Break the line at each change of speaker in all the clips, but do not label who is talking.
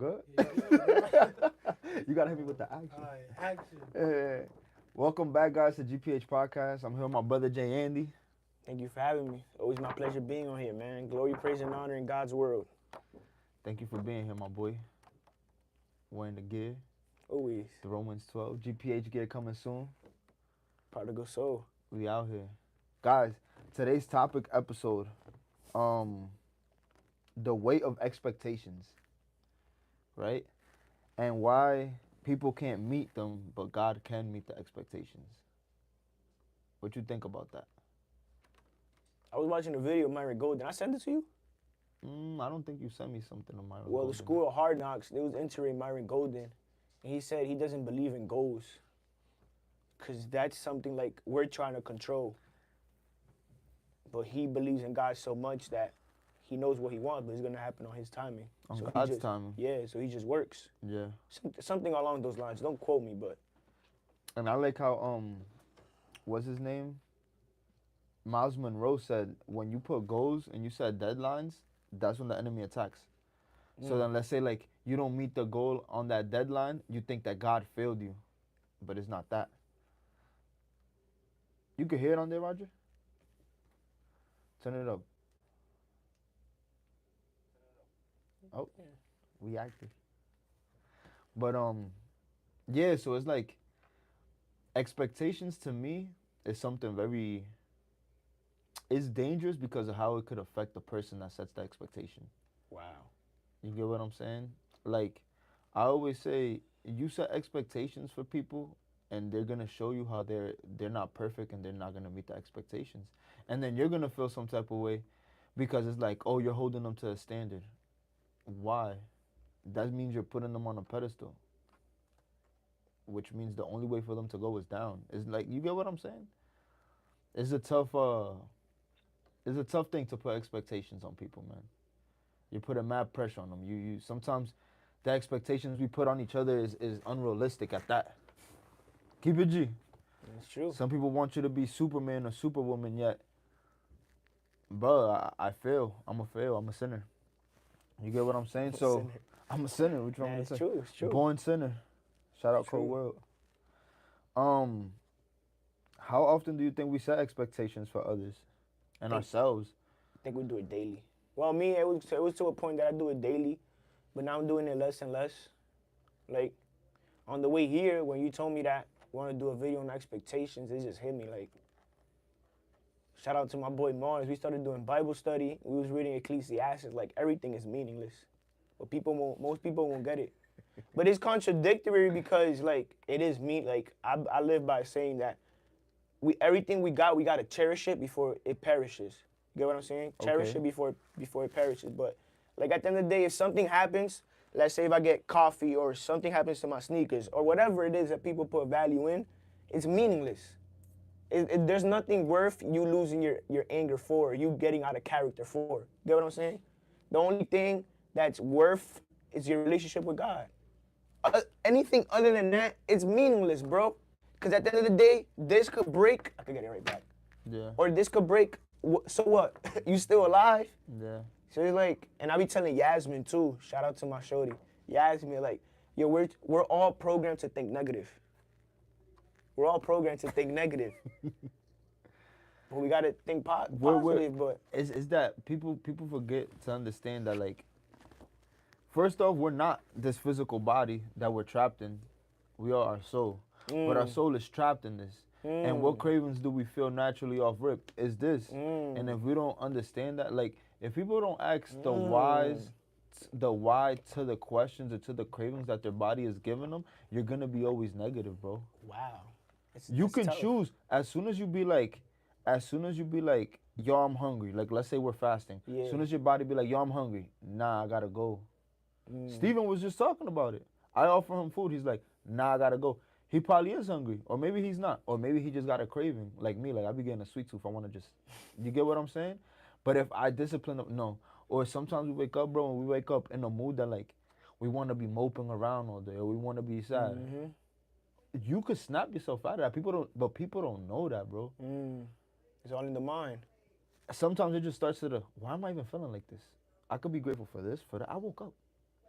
good?
Yeah.
You gotta hit me with the action.
Alright, action.
Yeah. Welcome back, guys, to GPH Podcast. I'm here with my brother Jay Andy.
Thank you for having me. Always my pleasure being on here, man. Glory, praise, and honor in God's world.
Thank you for being here, my boy. Wearing the gear,
Always.
the Romans 12. GPH gear coming soon.
Prodigal soul.
We out here. Guys, today's topic episode, the weight of expectations, right? And why people can't meet them, but God can meet the expectations. What you think about that?
I was watching a video of Myron Golden. I sent it to you?
I don't think you sent me something on my.
Well, the school of Hard Knocks, they was entering Myron Golden. And he said he doesn't believe in goals. Because that's something like we're trying to control. But he believes in God so much that he knows what he wants, but it's going to happen on his timing.
On
So he
God's
just-
timing.
Yeah, so he just works.
Yeah.
Something along those lines. Don't quote me, but
And I like how what's his name? Miles Monroe said when you put goals and you set deadlines, that's when the enemy attacks. So then let's say like you don't meet the goal on that deadline, you think that God failed you. But it's not that. You can hear it on there, Roger? Turn it up. Oh, we active. But yeah, so it's like expectations to me is something very, it's dangerous because of how it could affect the person that sets the expectation.
wow.
You get what I'm saying? Like, I always say, you set expectations for people, and they're gonna show you how they're not perfect and they're not gonna meet the expectations, and then you're gonna feel some type of way, because it's like, oh, you're holding them to a standard. Why? That means you're putting them on a pedestal, which means the only way for them to go is down. It's like, you get what I'm saying? It's a tough thing to put expectations on people, man. You put a mad pressure on them. You sometimes the expectations we put on each other is unrealistic at that. Keep it G.
That's true.
Some people want you to be Superman or Superwoman, yet, bro, I fail. I'm a fail. I'm a sinner. You get what I'm saying? So
Sinner.
I'm a sinner. What you want
Nah,
me
it's
to say?
true. It's true.
Born sinner. Shout out
True.
Cold World. How often do you think we set expectations for others and ourselves?
I think we do it daily. Well, me, it was to a point that I do it daily, but now I'm doing it less and less. Like, on the way here, when you told me that you want to do a video on expectations, it just hit me. Like, shout out to my boy Mars. We started doing Bible study. We was reading Ecclesiastes. Like, everything is meaningless, but most people won't get it. But it's contradictory because, like, it is me. Like, I live by saying that everything we gotta cherish it before it perishes. You get what I'm saying? Cherish
Okay.
it before it perishes. But like at the end of the day, if something happens, let's say if I get coffee or something happens to my sneakers or whatever it is that people put value in, it's meaningless. There's nothing worth you losing your anger for, you getting out of character for. You get what I'm saying? The only thing that's worth is your relationship with God. Anything other than that, it's meaningless, bro. Because at the end of the day, this could break. I could get it right back.
Yeah.
Or this could break. So what? You still alive?
Yeah.
So it's like, and I be telling Yasmin too. Shout out to my shorty. Yasmin, like, yo, we're all programmed to think negative. We're all programmed to think negative. But we gotta think positive. But
Is that people forget to understand that, like, first off, we're not this physical body that we're trapped in. We are our soul. But our soul is trapped in this. And what cravings do we feel naturally off rip is this. And if we don't understand that, like, if people don't ask the why to the questions or to the cravings that their body is giving them, you're gonna be always negative, bro.
wow.
You
It's
can
tough.
choose as soon as you be like, yo, I'm hungry. Like, let's say we're fasting.
Yeah.
As soon as your body be like, yo, I'm hungry. Nah, I gotta go. Steven was just talking about it. I offer him food. He's like, nah, I gotta go. He probably is hungry, or maybe he's not, or maybe he just got a craving like me. Like, I be getting a sweet tooth. I want to just, you get what I'm saying? But if I discipline him, no. Or sometimes we wake up, bro, and we wake up in a mood that, like, we want to be moping around all day, or we want to be sad. You could snap yourself out of that. People don't know that, bro.
It's all in the mind.
Sometimes it just starts to why am I even feeling like this? I could be grateful for this, for that. I woke up.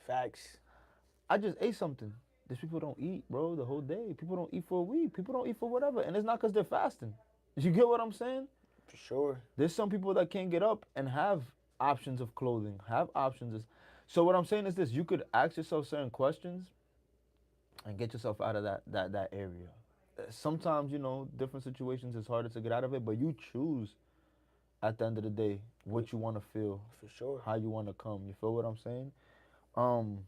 Facts.
I just ate something. These people don't eat, bro, the whole day. People don't eat for a week. People don't eat for whatever, and it's not because they're fasting. You get what I'm saying?
For sure.
There's some people that can't get up and have options of clothing, have options. So what I'm saying is this: you could ask yourself certain questions and get yourself out of that area. Sometimes, different situations it's harder to get out of it, but you choose at the end of the day what you want to feel,
For sure.
how you want to come. You feel what I'm saying? Um,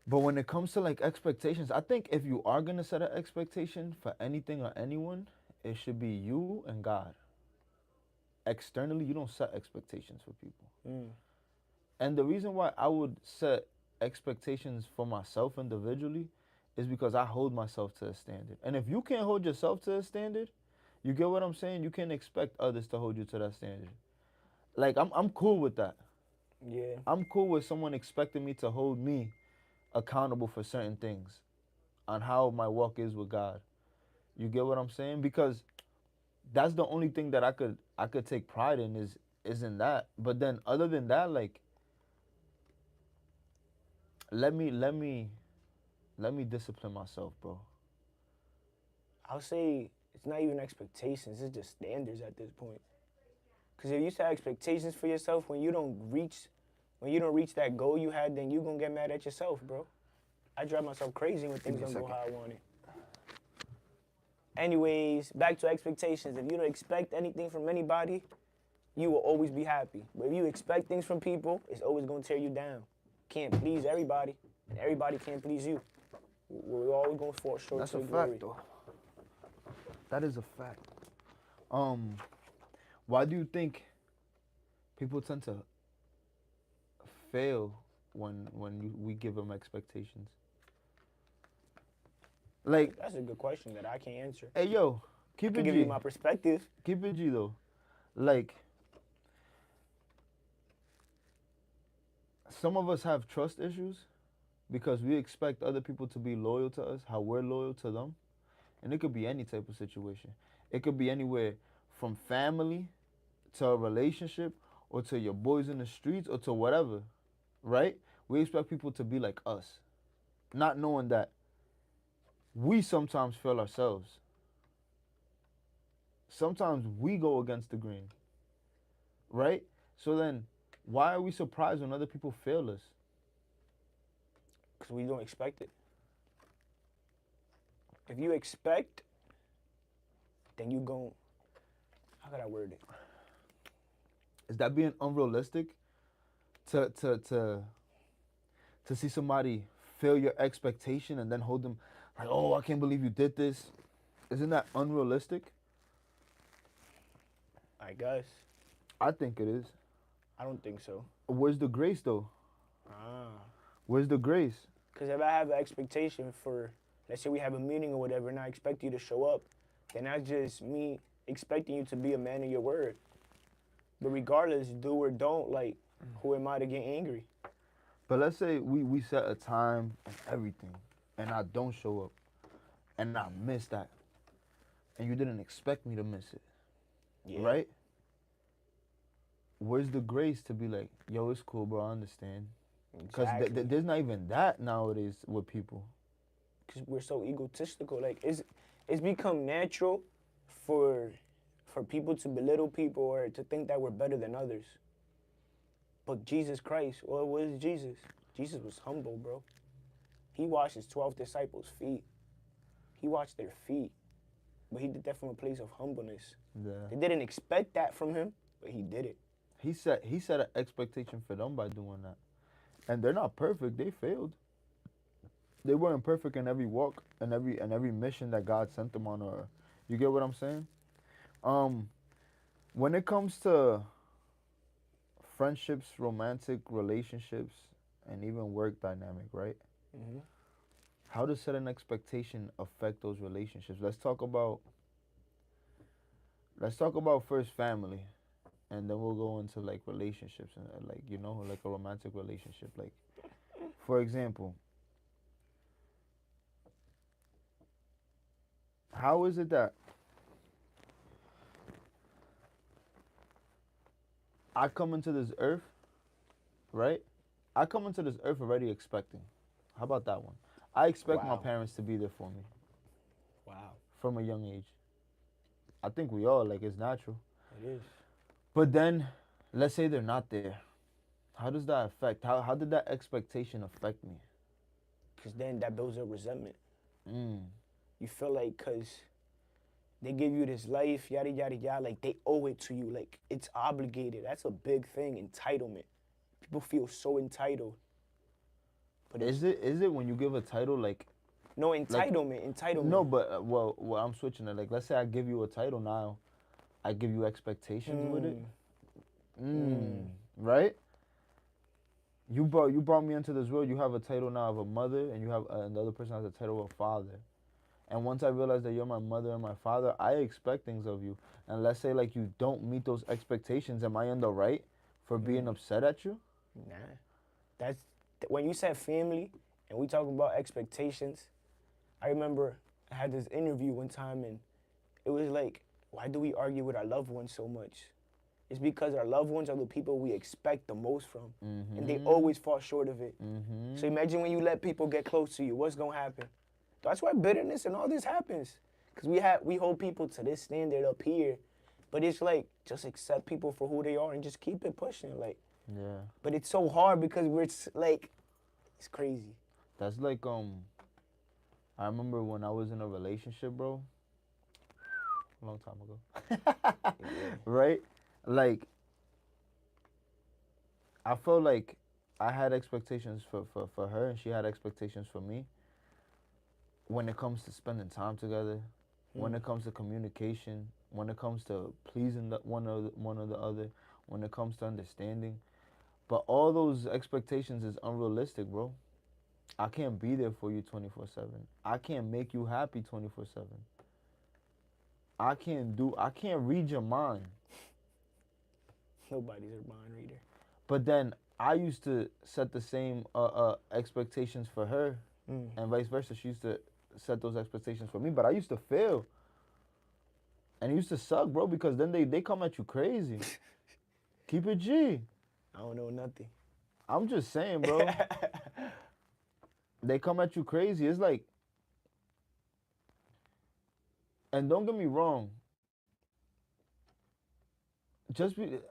but when it comes to like expectations, I think if you are gonna set an expectation for anything or anyone, it should be you and God. Externally, you don't set expectations for people.
Mm.
And the reason why I would set expectations for myself individually is because I hold myself to a standard. And if you can't hold yourself to a standard, you get what I'm saying? You can't expect others to hold you to that standard. Like I'm cool with that.
Yeah.
I'm cool with someone expecting me to hold me accountable for certain things on how my walk is with God. You get what I'm saying? Because that's the only thing that I could take pride in is in that. But then other than that, like let me discipline myself, bro.
I'll say it's not even expectations, it's just standards at this point. Because if you set expectations for yourself when you don't reach that goal you had, then you gonna get mad at yourself, bro. I drive myself crazy when things
me a
don't go
second.
how I want it. Anyways, back to expectations. If you don't expect anything from anybody, you will always be happy. But if you expect things from people, it's always gonna tear you down. Can't please everybody, and everybody can't please you. We're always gonna fall short
That's
to
a
the glory.
fact, though. That is a fact. Why do you think people tend to fail when we give them expectations? Like,
That's a good question that I can't answer.
hey, yo,
I
keep
can
it
give you
G.
my perspective.
Keep it G though. Like, some of us have trust issues because we expect other people to be loyal to us, how we're loyal to them. And it could be any type of situation. It could be anywhere from family to a relationship or to your boys in the streets or to whatever, right? We expect people to be like us, not knowing that we sometimes fail ourselves. Sometimes we go against the grain, right? So then, why are we surprised when other people fail us?
Because we don't expect it. If you expect, then you gon' how could I word it?
Is that being unrealistic to to to to see somebody fail your expectation and then hold them like, oh, I can't believe you did this? Isn't that unrealistic?
I guess.
I think it is.
I don't think so.
Where's the grace though?
Ah.
Where's the grace?
Because if I have an expectation for, let's say we have a meeting or whatever, and I expect you to show up, then that's just me expecting you to be a man of your word. But regardless, do or don't, like, who am I to get angry?
But let's say we set a time and everything, and I don't show up, and I miss that, and you didn't expect me to miss it, right? Where's the grace to be like, yo, it's cool, bro, I understand? Because
Exactly.
there's not even that nowadays with people.
Because we're so egotistical. Like, it's become natural for people to belittle people or to think that we're better than others. But Jesus Christ, well, what is Jesus? Jesus was humble, bro. He washed his 12 disciples' feet. He washed their feet. But he did that from a place of humbleness.
Yeah.
They didn't expect that from him, but he did it.
He set an expectation for them by doing that. And they're not perfect. They failed. They weren't perfect in every walk and every mission that God sent them on. Or you get what I'm saying? When it comes to friendships, romantic relationships, and even work dynamic, right?
Mm-hmm.
How does set an expectation affect those relationships? Let's talk about first family, and then we'll go into like relationships and like like a romantic relationship. Like, for example, how is it that I come into this earth, right? I come into this earth already expecting. How about that one? I expect my
Wow.
parents to be there for me
Wow.
from a young age. I think we all like it's natural.
It is.
But then, let's say they're not there. How does that affect? How did that expectation affect me?
Because then that builds up resentment.
Mm.
You feel like because they give you this life, yada, yada, yada, like they owe it to you. Like it's obligated. That's a big thing, entitlement. People feel so entitled. But it's
Is it when you give a title
no
like
entitlement,
no,
entitlement.
but well, I'm switching it. Like, let's say I give you a title now, I give you expectations with it.
Mm,
Mm.
mm,
Right? You brought me into this world. You have a title now of a mother, and you have and the other person has a title of father. And once I realize that you're my mother and my father, I expect things of you. And let's say like you don't meet those expectations, am I in the right for being
mm.
upset at you?
Nah. That's when you said family and we talk about expectations. I remember I had this interview one time and it was like, why do we argue with our loved ones so much? It's because our loved ones are the people we expect the most from, and they
Mm-hmm.
always fall short of it. So
Mm-hmm.
imagine when you let people get close to you, what's gonna happen? That's why bitterness and all this happens, because we hold people to this standard up here, but it's like just accept people for who they are and just keep it pushing. Like,
Yeah.
but it's so hard because like, it's crazy.
That's like I remember when I was in a relationship, bro, a long time ago.
Yeah.
Right? Like I felt like I had expectations for her and she had expectations for me when it comes to spending time together, when
Mm.
it comes to communication, when it comes to pleasing the one or the other, when it comes to understanding. But all those expectations is unrealistic, bro. I can't be there for you 24/7. I can't make you happy 24/7. I can't read your mind.
Nobody's a mind reader.
But then I used to set the same expectations for her
Mm.
and vice versa. She used to set those expectations for me, but I used to fail. And it used to suck, bro, because then they come at you crazy. Keep it G.
I don't know nothing.
I'm just saying, bro. They come at you crazy. It's like, and don't get me wrong.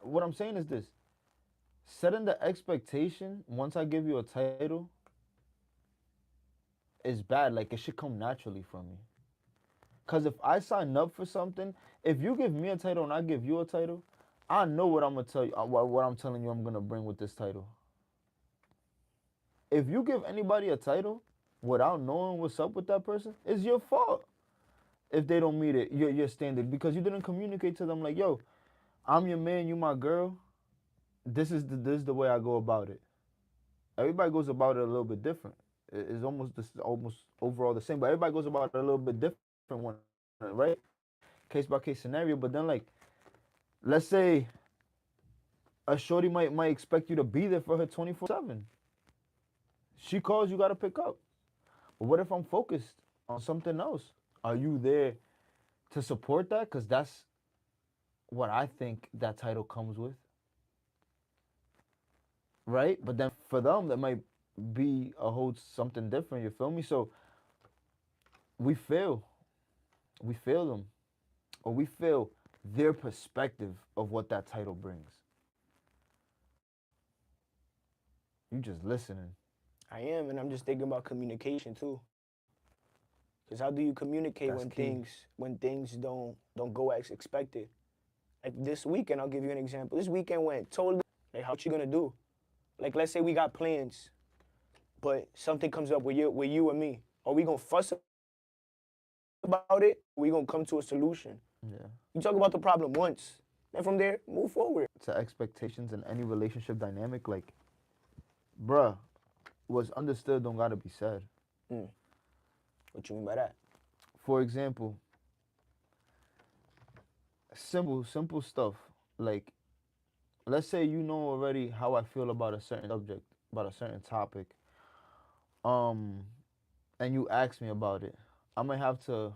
What I'm saying is this: setting the expectation once I give you a title is bad. Like it should come naturally from me. Cause if I sign up for something, if you give me a title and I give you a title, I know what I'm gonna tell you. What I'm telling you, I'm gonna bring with this title. If you give anybody a title without knowing what's up with that person, it's your fault if they don't meet it, your standard, because you didn't communicate to them like, yo, I'm your man, you my girl. This is the way I go about it. Everybody goes about it a little bit different. It's almost overall the same, but everybody goes about it a little bit different one, right? Case by case scenario. But then like, let's say a shorty might expect you to be there for her 24/7. She calls, you gotta pick up. But what if I'm focused on something else? Are you there to support that? Because that's what I think that title comes with, right? But then for them, that might be a whole something different. You feel me? So we fail. We fail them, or we fail their perspective of what that title brings. You just listening.
I am, and I'm just thinking about communication too. Because how do you communicate
That's key.
when things don't go as expected? Like this weekend, I'll give you an example. This weekend went totally like how you gonna do? Like let's say we got plans, but something comes up with you and me. Are we gonna fuss about it? Or we gonna come to a solution?
Yeah.
You talk about the problem once, and from there, move forward.
To expectations in any relationship dynamic, like, bruh, what's understood don't gotta be said.
Mm. What you mean by that?
For example, simple stuff. Like, let's say you know already how I feel about a certain subject, about a certain topic. Um, and you ask me about it. I might have to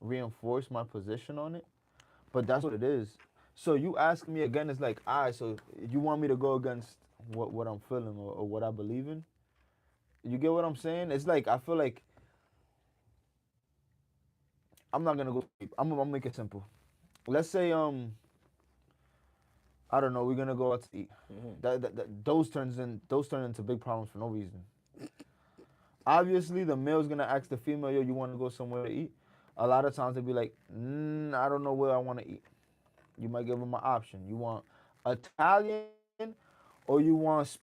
reinforce my position on it, but that's what it is. So you ask me again, it's like, all right, so you want me to go against what I'm feeling or what I believe in. You get what I'm saying? It's like I feel like I'm not gonna go deep. I'm gonna make it simple. Let's say I don't know, we're gonna go out to eat. Those turn into big problems for no reason. Obviously, the male's gonna ask the female, "Yo, you want to go somewhere to eat?" A lot of times they'll be like, "I don't know where I want to eat." You might give them an option. You want Italian or you want